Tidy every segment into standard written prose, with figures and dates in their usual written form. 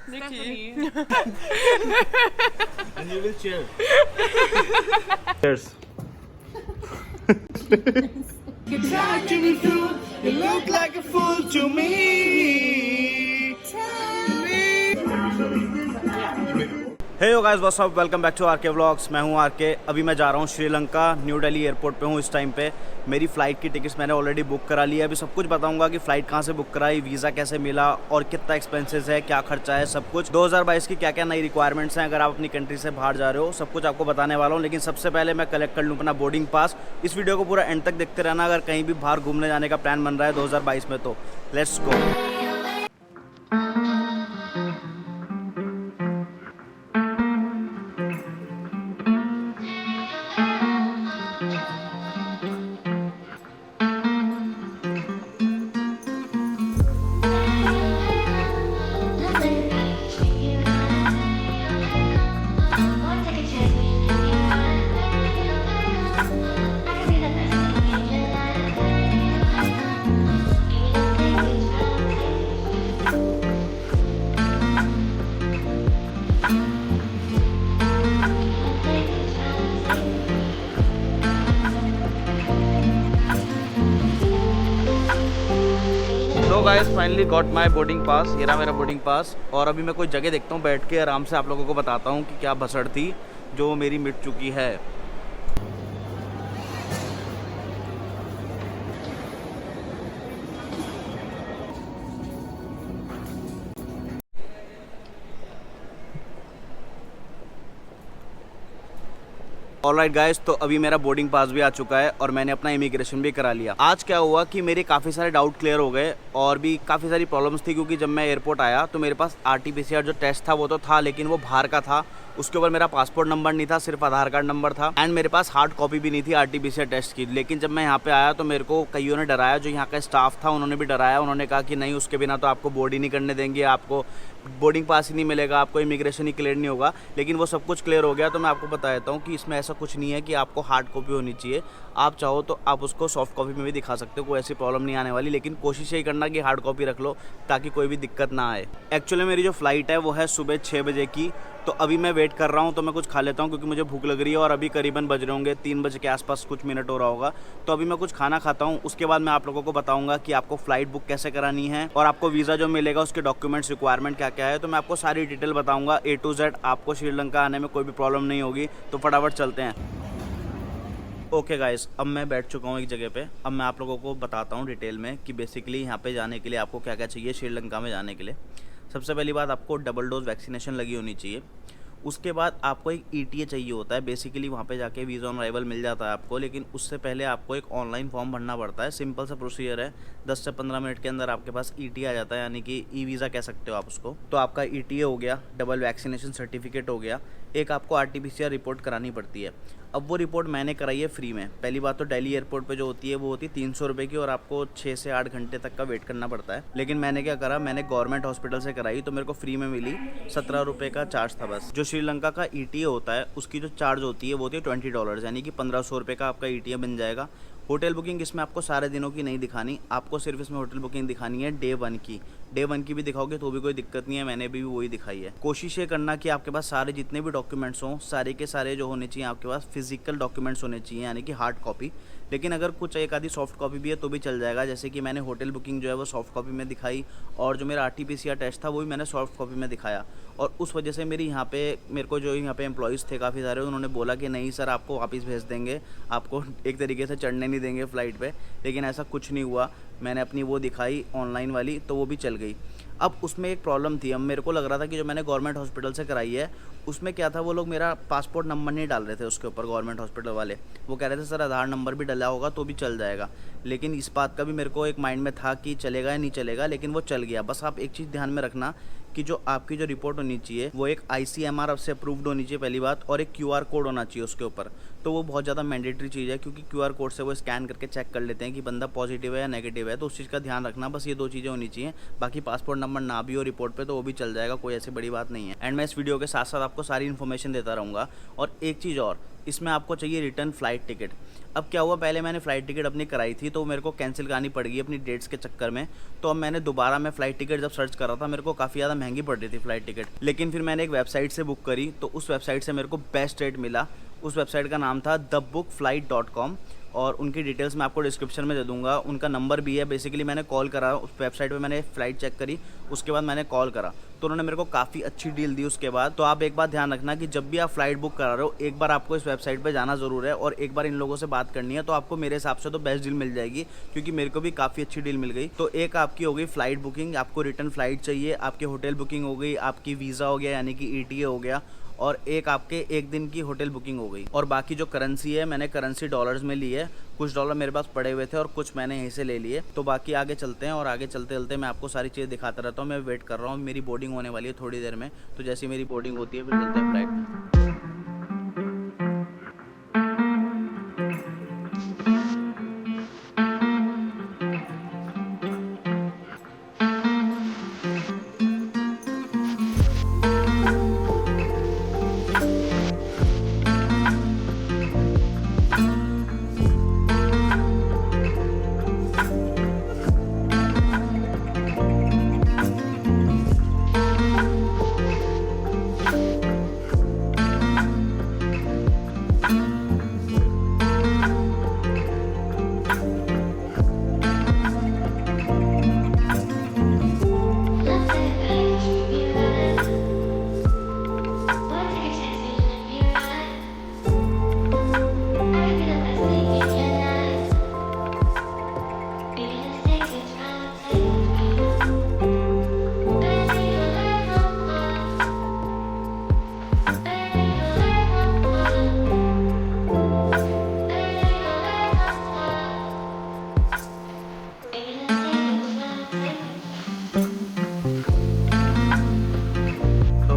Nikki. And you will cheer. Cheers. You try to be cool, you look like a fool to me. Hey yo guys, what's up, welcome back to RK vlogs. मैं हूं R K. अभी मैं जा रहा हूं Sri Lanka, new Delhi airport पे हूं इस टाइम पे। मेरी फ़्लाइट की टिकट्स मैंने ऑलरेडी बुक करा ली है। अभी सब कुछ बताऊंगा कि फ़्लाइट कहां से बुक कराई, वीज़ा कैसे मिला और कितना एक्सपेंसेस है, क्या खर्चा है, सब कुछ 2022 की क्या क्या नई रिक्वायरमेंट्स हैं अगर आप अपनी कंट्री से बाहर जा रहे हो, सब कुछ आपको बताने वाला हूँ। लेकिन सबसे पहले मैं कलेक्ट कर लूँ अपना बोर्डिंग पास। इस वीडियो को पूरा एंड तक देखते रहना अगर कहीं भी बाहर घूमने जाने का प्लान बन रहा है 2022 में। तो लेट्स गो। तो guys finally got my boarding pass. ये रहा मेरा बोर्डिंग पास। और अभी मैं कोई जगह देखता हूँ, बैठ के आराम से आप लोगों को बताता हूँ कि क्या भसड़ थी जो मेरी मिट चुकी है। ऑलराइट गाइस, तो अभी मेरा बोर्डिंग पास भी आ चुका है और मैंने अपना इमिग्रेशन भी करा लिया। आज क्या हुआ कि मेरे काफ़ी सारे डाउट क्लियर हो गए और भी काफ़ी सारी प्रॉब्लम्स थी, क्योंकि जब मैं एयरपोर्ट आया तो मेरे पास RT-PCR जो टेस्ट था वो तो था, लेकिन वो बाहर का था। उसके ऊपर मेरा पासपोर्ट नंबर नहीं था, सिर्फ आधार कार्ड नंबर था। एंड मेरे पास हार्ड कॉपी भी नहीं थी RT-PCR टेस्ट की। लेकिन जब मैं यहाँ पे आया तो मेरे को कईयों ने डराया, जो यहाँ का स्टाफ था उन्होंने भी डराया। उन्होंने कहा कि नहीं, उसके बिना तो आपको बोर्ड ही नहीं करने देंगे, आपको बोर्डिंग पास ही नहीं मिलेगा, आपको इमिग्रेशन ही क्लियर नहीं होगा। लेकिन वो सब कुछ क्लियर हो गया। तो मैं आपको बता देता हूँ कि इसमें ऐसा कुछ नहीं है कि आपको हार्ड कॉपी होनी चाहिए। आप चाहो तो आप उसको सॉफ्ट कॉपी में भी दिखा सकते हो, कोई ऐसी प्रॉब्लम नहीं आने वाली। लेकिन कोशिश यही करना कि हार्ड कॉपी रख लो ताकि कोई भी दिक्कत ना आए। एक्चुअली मेरी जो फ़्लाइट है वो है सुबह 6 बजे की। तो अभी मैं वेट कर रहा हूँ, तो मैं कुछ खा लेता हूँ क्योंकि मुझे भूख लग रही है। और अभी करीबन बज रहे होंगे 3 बजे के आसपास, कुछ मिनट हो रहा होगा। तो अभी मैं कुछ खाना खाता हूँ, उसके बाद मैं आप लोगों को बताऊँगा कि आपको फ़्लाइट बुक कैसे करानी है और आपको वीज़ा जो मिलेगा उसके डॉक्यूमेंट्स रिक्वायरमेंट क्या क्या है। तो मैं आपको सारी डिटेल बताऊँगा A to Z। आपको श्रीलंका आने में कोई भी प्रॉब्लम नहीं होगी। तो फटाफट चलते हैं। ओके गाइस, अब मैं बैठ चुका हूँ एक जगह पे। अब मैं आप लोगों को बताता हूँ डिटेल में कि बेसिकली यहाँ पे जाने के लिए आपको क्या क्या चाहिए श्रीलंका में जाने के लिए। सबसे पहली बात, आपको डबल डोज वैक्सीनेशन लगी होनी चाहिए। उसके बाद आपको एक ETA चाहिए होता है। बेसिकली वहाँ पे जाके वीज़ा ऑन अराइवल मिल जाता है आपको, लेकिन उससे पहले आपको एक ऑनलाइन फॉर्म भरना पड़ता है। सिंपल सा प्रोसीजर है, 10 से 15 मिनट के अंदर आपके पास ETA आ जाता है, यानी कि ई-वीज़ा कह सकते हो आप उसको। तो आपका ETA हो गया, डबल वैक्सीनेशन सर्टिफिकेट हो गया। एक आपको RT-PCR रिपोर्ट करानी पड़ती है। अब वो रिपोर्ट मैंने कराई है फ्री में। पहली बात तो दिल्ली एयरपोर्ट पे जो होती है वो होती है 300 रुपये की, और आपको 6 से 8 घंटे तक का वेट करना पड़ता है। लेकिन मैंने क्या करा, मैंने गवर्नमेंट हॉस्पिटल से कराई तो मेरे को फ्री में मिली। 17 रुपये का चार्ज था बस। जो श्रीलंका का ETA होता है उसकी जो चार्ज होती है वो होती है $20, यानी कि 1500 रुपये का आपका ETA बन जाएगा। होटल बुकिंग इसमें आपको सारे दिनों की नहीं दिखानी, आपको सिर्फ इसमें होटल बुकिंग दिखानी है डे 1 की। डे 1 की भी दिखाओगे तो भी कोई दिक्कत नहीं है, मैंने भी वही दिखाई है। कोशिश ये करना कि आपके पास सारे जितने भी डॉक्यूमेंट्स हों, सारे के सारे जो होने चाहिए आपके पास फिजिकल डॉक्यूमेंट्स होने चाहिए, यानी कि हार्ड कॉपी। लेकिन अगर कुछ एक आधी सॉफ्ट कॉपी भी है तो भी चल जाएगा। जैसे कि मैंने होटल बुकिंग जो है वो सॉफ्ट कॉपी में दिखाई, और जो मेरा RT-PCR टेस्ट था वो भी मैंने सॉफ्ट कॉपी में दिखाया। और उस वजह से मेरी यहाँ पे मेरे को जो यहाँ पे एम्प्लॉयज़ थे काफ़ी सारे, उन्होंने बोला कि नहीं सर, आपको वापस भेज देंगे, आपको एक तरीके से चढ़ने नहीं देंगे फ़्लाइट पे। लेकिन ऐसा कुछ नहीं हुआ। मैंने अपनी वो दिखाई ऑनलाइन वाली, तो वो भी चल गई। अब उसमें एक प्रॉब्लम थी। अब मेरे को लग रहा था कि जो मैंने गवर्नमेंट हॉस्पिटल से कराई है उसमें क्या था, वो लोग मेरा पासपोर्ट नंबर नहीं डाल रहे थे उसके ऊपर। गवर्नमेंट हॉस्पिटल वाले वो कह रहे थे सर आधार नंबर भी डला होगा तो भी चल जाएगा। लेकिन इस बात का भी मेरे को एक माइंड में था कि चलेगा या नहीं चलेगा, लेकिन वो चल गया। बस आप एक चीज़ ध्यान में रखना कि जो आपकी जो रिपोर्ट होनी चाहिए वो एक ICMR से अप्रूव्ड होनी चाहिए पहली बात, और एक QR कोड होना चाहिए उसके ऊपर। तो वो बहुत ज़्यादा मैंडेटरी चीज़ है, क्योंकि QR कोड से वो स्कैन करके चेक कर लेते हैं कि बंदा पॉजिटिव है या नेगेटिव है। तो उस चीज़ का ध्यान रखना, बस ये 2 चीज़ें होनी चाहिए। बाकी पासपोर्ट नंबर ना भी हो रिपोर्ट पे तो वो भी चल जाएगा, कोई ऐसी बड़ी बात नहीं है। एंड मैं इस वीडियो के साथ साथ आपको सारी इन्फॉर्मेशन देता रहूँगा। और एक चीज़ और, इसमें आपको चाहिए रिटर्न फ़्लाइट टिकट। अब क्या हुआ, पहले मैंने फ़्लाइट टिकट अपनी कराई थी तो मेरे को कैंसिल करानी पड़ गई अपनी डेट्स के चक्कर में। तो अब मैंने दोबारा मैं फ़्लाइट टिकट जब सर्च कर रहा था, मेरे को काफ़ी ज़्यादा महंगी पड़ रही थी फ़्लाइट टिकट। लेकिन फिर मैंने एक वेबसाइट से बुक करी तो उस वेबसाइट से मेरे को बेस्ट रेट मिला। उस वेबसाइट का नाम था thebookflight.com और उनकी डिटेल्स मैं आपको डिस्क्रिप्शन में दे दूंगा। उनका नंबर भी है। बेसिकली मैंने कॉल करा, उस वेबसाइट पे मैंने फ़्लाइट चेक करी, उसके बाद मैंने कॉल करा तो उन्होंने मेरे को काफ़ी अच्छी डील दी उसके बाद। तो आप एक बात ध्यान रखना कि जब भी आप फ़्लाइट बुक करा रहे हो, एक बार आपको इस वेबसाइट पे जाना ज़रूर है और एक बार इन लोगों से बात करनी है। तो आपको मेरे हिसाब से तो बेस्ट डील मिल जाएगी, क्योंकि मेरे को भी काफ़ी अच्छी डील मिल गई। तो एक आपकी हो गई फ़्लाइट बुकिंग, आपको रिटर्न फ़्लाइट चाहिए, आपकी होटल बुकिंग हो गई, आपकी वीज़ा हो गया यानी कि ETA हो गया, और एक आपके एक दिन की होटल बुकिंग हो गई। और बाकी जो करेंसी है, मैंने करेंसी डॉलर्स में ली है। कुछ डॉलर मेरे पास पड़े हुए थे और कुछ मैंने यहीं से ले लिए। तो बाकी आगे चलते हैं और आगे चलते चलते मैं आपको सारी चीज़ें दिखाता रहता हूँ। मैं वेट कर रहा हूँ, मेरी बोर्डिंग होने वाली है थोड़ी देर में। तो जैसे मेरी बोर्डिंग होती है फिर चलते हैं फ्लाइट में।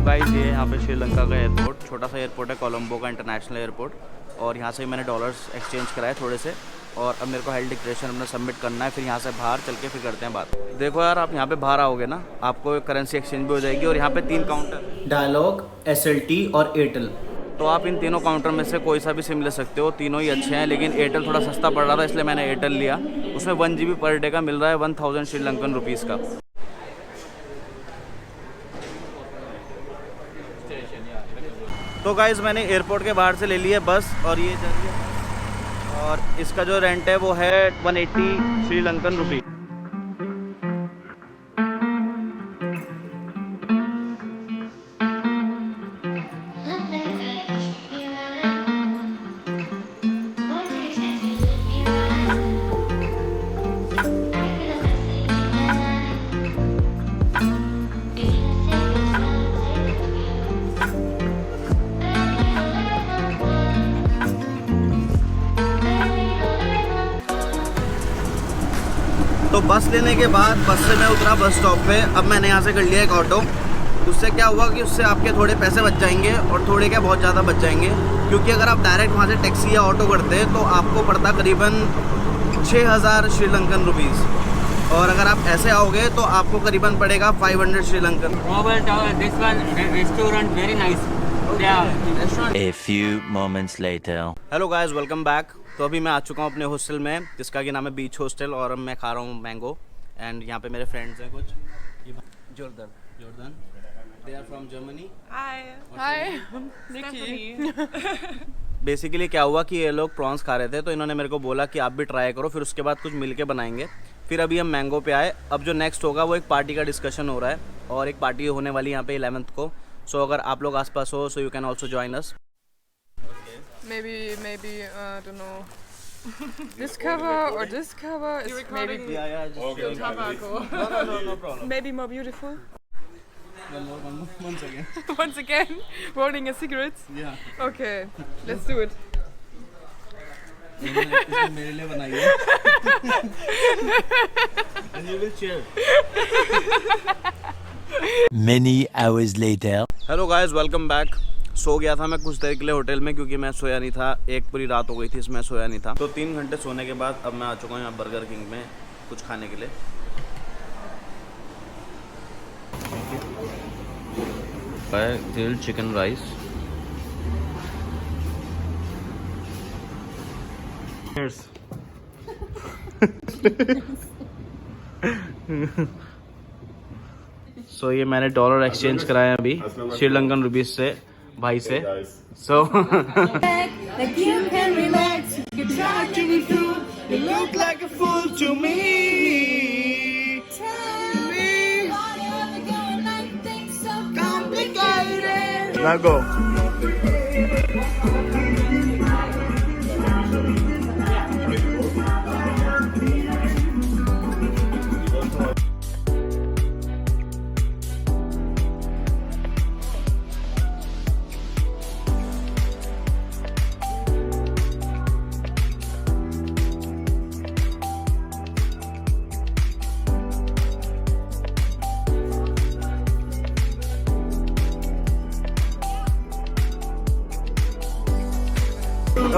गाइस ये यहाँ पे श्रीलंका का एयरपोर्ट, छोटा सा एयरपोर्ट है, कोलंबो का इंटरनेशनल एयरपोर्ट। और यहाँ से मैंने डॉलर्स एक्सचेंज कराए थोड़े से और अब मेरे को हेल्थ डिक्लेरेशन अपना सबमिट करना है। फिर यहाँ से बाहर चल के फिर करते हैं बात। देखो यार, आप यहाँ पे बाहर आओगे ना, आपको करेंसी एक्सचेंज भी हो जाएगी। और यहाँ पे 3 काउंटर, डायलॉग, SLT और एयरटेल। तो आप इन तीनों काउंटर में से कोई सा भी सिम ले सकते हो, तीनों ही अच्छे हैं। लेकिन एयरटेल थोड़ा सस्ता पड़ रहा था इसलिए मैंने एयरटेल लिया। उसमें 1 GB पर डे का मिल रहा है, 1000 श्रीलंकन रुपीज़ का। तो गाइस मैंने एयरपोर्ट के बाहर से ले ली है बस, और ये जा रही है और इसका जो रेंट है वो है 180 श्रीलंकन रुपी। तो बस लेने के बाद बस से मैं उतरा बस स्टॉप पे। अब मैंने यहाँ से कर लिया एक ऑटो। उससे क्या हुआ कि उससे आपके थोड़े पैसे बच जाएंगे, और थोड़े क्या बहुत ज़्यादा बच जाएंगे, क्योंकि अगर आप डायरेक्ट वहाँ से टैक्सी या ऑटो करते तो आपको पड़ता करीबन 6000 श्रीलंकन रुपीज़, और अगर आप ऐसे आओगे तो आपको करीबन पड़ेगा 500 Sri Lankan. A few moments later. Hello guys, welcome back. तो अभी मैं आ चुका हूँ अपने हॉस्टल में, जिसका कि नाम है बीच हॉस्टल, और अब मैं खा रहा हूँ मैंगो। एंड यहाँ पे मेरे फ्रेंड्स हैं कुछ, Jordan, they are from Germany. Hi Nicky. Basically क्या हुआ कि ये लोग प्रॉन्स खा रहे थे तो इन्होंने मेरे को बोला कि आप भी ट्राई करो, फिर उसके बाद कुछ मिल के बनाएंगे। फिर अभी हम मैंगो पे आए। अब जो नेक्स्ट होगा वो एक पार्टी का डिस्कशन हो रहा है, और एक पार्टी होने वाली यहाँ पे 11th को। सो अगर आप लोग आसपास हो, so you can also join us. Maybe I don't know. This cover or this cover is maybe Yeah, tobacco. no problem. Maybe more beautiful. Once again. Once again, rolling a cigarette. Yeah. Okay, let's do it. इसने मेरे लिए बनाई है। And you will share. Many hours later. Hello guys, welcome back. सो गया था मैं कुछ देर के लिए होटल में, क्योंकि मैं सोया नहीं था। एक पूरी रात हो गई थी इसमें सोया नहीं था। तो 3 घंटे सोने के बाद अब मैं आ चुका हूँ यहाँ बर्गर किंग में कुछ खाने के लिए। ग्रिल्ड चिकन राइस, सो ये मैंने डॉलर एक्सचेंज कराया अभी श्रीलंकन रुपीज से भाई से. सो Like you can relax, you try to be through. You look like a fool to me. Complicated. now go.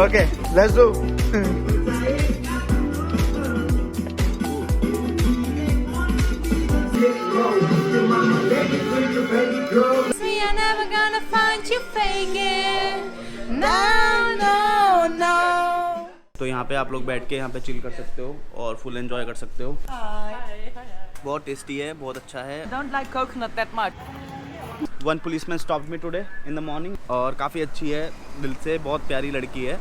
Okay, let's do. We are never gonna find you faking. No, no, no. तो यहाँ पे आप लोग बैठ के यहाँ पे chill कर सकते हो और फुल एंजॉय कर सकते हो. बहुत टेस्टी है, बहुत अच्छा है. Don't like coconut that much. One policeman stopped me today in the morning और काफ़ी अच्छी है, दिल से बहुत प्यारी लड़की है.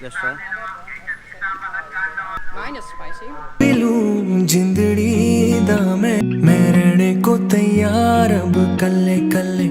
Just try. Mine is spicy. जिंदड़ी दा मैं रहने को तैयार अब कल्ले कल्ले